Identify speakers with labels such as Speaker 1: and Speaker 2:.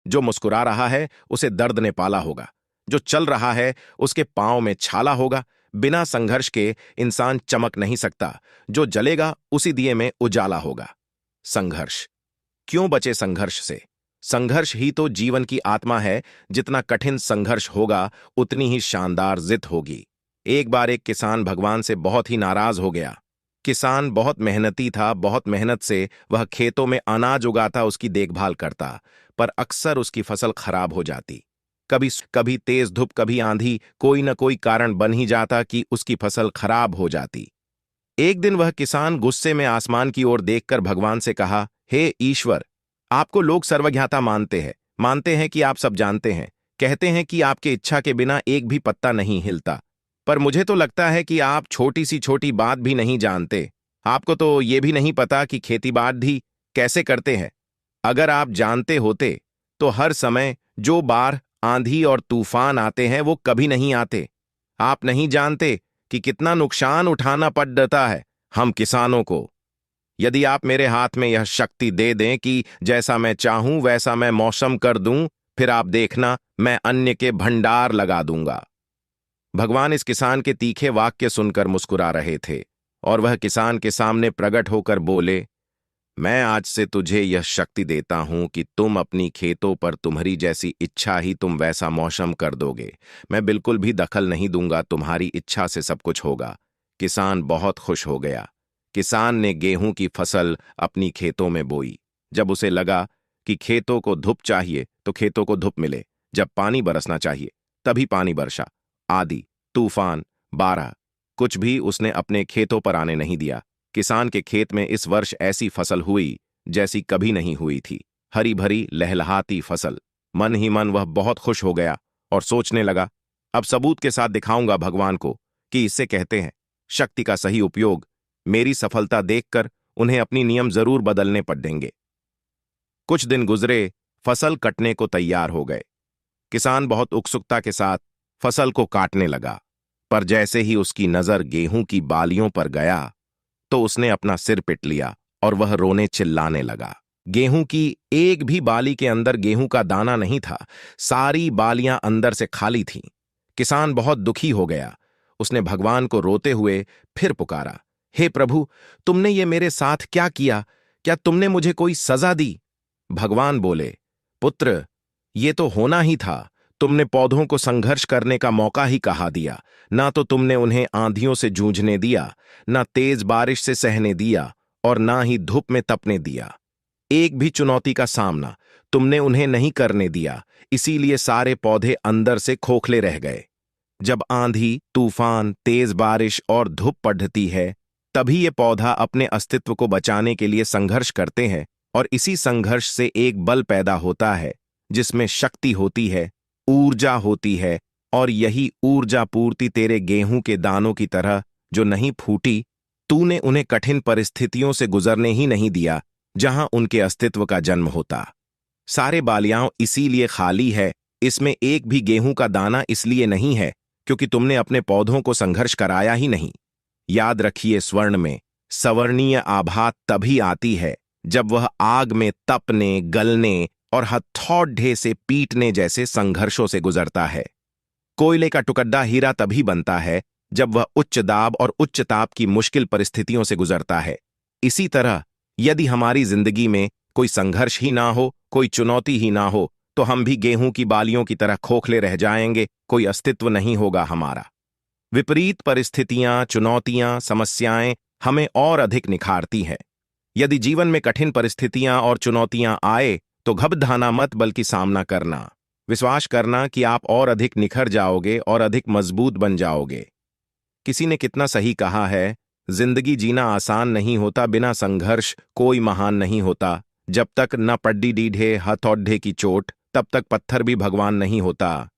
Speaker 1: जो मुस्कुरा रहा है उसे दर्द ने पाला होगा। जो चल रहा है उसके पांव में छाला होगा। बिना संघर्ष के इंसान चमक नहीं सकता। जो जलेगा उसी दिए में उजाला होगा। संघर्ष। क्यों बचे संघर्ष से? संघर्ष ही तो जीवन की आत्मा है। जितना कठिन संघर्ष होगा उतनी ही शानदार जित होगी। एक बार एक किसान भगवान से बहुत ही नाराज हो गया। किसान बहुत मेहनती था। बहुत मेहनत से वह खेतों में अनाज उगाता, उसकी देखभाल करता, पर अक्सर उसकी फसल खराब हो जाती। कभी तेज धूप, कभी आंधी, कोई न कोई कारण बन ही जाता कि उसकी फसल खराब हो जाती। एक दिन वह किसान गुस्से में आसमान की ओर देखकर भगवान से कहा, हे ईश्वर, आपको लोग सर्वज्ञाता मानते हैं कि आप सब जानते हैं। कहते हैं कि आपके इच्छा के बिना एक भी पत्ता नहीं हिलता। पर मुझे तो लगता है कि आप छोटी सी छोटी बात भी नहीं जानते। आपको तो ये भी नहीं पता कि खेती-बाड़ी कैसे करते हैं। अगर आप जानते होते तो हर समय जो बाढ़, आंधी और तूफान आते हैं वो कभी नहीं आते। आप नहीं जानते कि कितना नुकसान उठाना पड़ता है हम किसानों को। यदि आप मेरे हाथ में यह शक्ति दे दें कि जैसा मैं चाहूं वैसा मैं मौसम कर दूं, फिर आप देखना मैं अन्न के भंडार लगा दूंगा। भगवान इस किसान के तीखे वाक्य सुनकर मुस्कुरा रहे थे और वह किसान के सामने प्रकट होकर बोले, मैं आज से तुझे यह शक्ति देता हूं कि तुम अपनी खेतों पर तुम्हारी जैसी इच्छा ही तुम वैसा मौसम कर दोगे। मैं बिल्कुल भी दखल नहीं दूंगा, तुम्हारी इच्छा से सब कुछ होगा। किसान बहुत खुश हो गया। किसान ने गेहूं की फसल अपनी खेतों में बोई। जब उसे लगा कि खेतों को धूप चाहिए तो खेतों को धूप मिले, जब पानी बरसना चाहिए तभी पानी बरसा। आंधी, तूफान, बाढ़, कुछ भी उसने अपने खेतों पर आने नहीं दिया। किसान के खेत में इस वर्ष ऐसी फसल हुई जैसी कभी नहीं हुई थी। हरी भरी लहलहाती फसल। मन ही मन वह बहुत खुश हो गया और सोचने लगा, अब सबूत के साथ दिखाऊंगा भगवान को कि इससे कहते हैं शक्ति का सही उपयोग। मेरी सफलता देखकर उन्हें अपनी नियम जरूर बदलने पड़ेंगे। कुछ दिन गुजरे, फसल कटने को तैयार हो गए। किसान बहुत उत्सुकता के साथ फसल को काटने लगा, पर जैसे ही उसकी नजर गेहूं की बालियों पर गया तो उसने अपना सिर पीट लिया और वह रोने चिल्लाने लगा। गेहूं की एक भी बाली के अंदर गेहूं का दाना नहीं था। सारी बालियां अंदर से खाली थीं। किसान बहुत दुखी हो गया। उसने भगवान को रोते हुए फिर पुकारा, हे प्रभु, तुमने ये मेरे साथ क्या किया? क्या तुमने मुझे कोई सजा दी? भगवान बोले, पुत्र, ये तो होना ही था। तुमने पौधों को संघर्ष करने का मौका ही कहा दिया। ना तो तुमने उन्हें आंधियों से जूझने दिया, ना तेज बारिश से सहने दिया और ना ही धूप में तपने दिया। एक भी चुनौती का सामना तुमने उन्हें नहीं करने दिया। इसीलिए सारे पौधे अंदर से खोखले रह गए। जब आंधी, तूफान, तेज बारिश और धूप पड़ती है तभी ये पौधा अपने अस्तित्व को बचाने के लिए संघर्ष करते हैं और इसी संघर्ष से एक बल पैदा होता है जिसमें शक्ति होती है, ऊर्जा होती है। और यही ऊर्जा पूर्ति तेरे गेहूं के दानों की तरह जो नहीं फूटी, तूने उन्हें कठिन परिस्थितियों से गुजरने ही नहीं दिया जहां उनके अस्तित्व का जन्म होता। सारे बालियां इसीलिए खाली है, इसमें एक भी गेहूं का दाना इसलिए नहीं है क्योंकि तुमने अपने पौधों को संघर्ष कराया ही नहीं। याद रखिए, स्वर्ण में सवर्णीय आभा तभी आती है जब वह आग में तपने, गलने और हथौड़े से पीटने जैसे संघर्षों से गुजरता है। कोयले का टुकड़ा हीरा तभी बनता है जब वह उच्च दाब और उच्च ताप की मुश्किल परिस्थितियों से गुजरता है। इसी तरह यदि हमारी जिंदगी में कोई संघर्ष ही ना हो, कोई चुनौती ही ना हो, तो हम भी गेहूं की बालियों की तरह खोखले रह जाएंगे। कोई अस्तित्व नहीं होगा हमारा। विपरीत परिस्थितियां, चुनौतियां, समस्याएं हमें और अधिक निखारती हैं। यदि जीवन में कठिन परिस्थितियां और चुनौतियां आए तो घबराना मत, बल्कि सामना करना। विश्वास करना कि आप और अधिक निखर जाओगे और अधिक मजबूत बन जाओगे। किसी ने कितना सही कहा है, जिंदगी जीना आसान नहीं होता, बिना संघर्ष कोई महान नहीं होता। जब तक न पड्डी डीढ़े हथौड़े की चोट, तब तक पत्थर भी भगवान नहीं होता।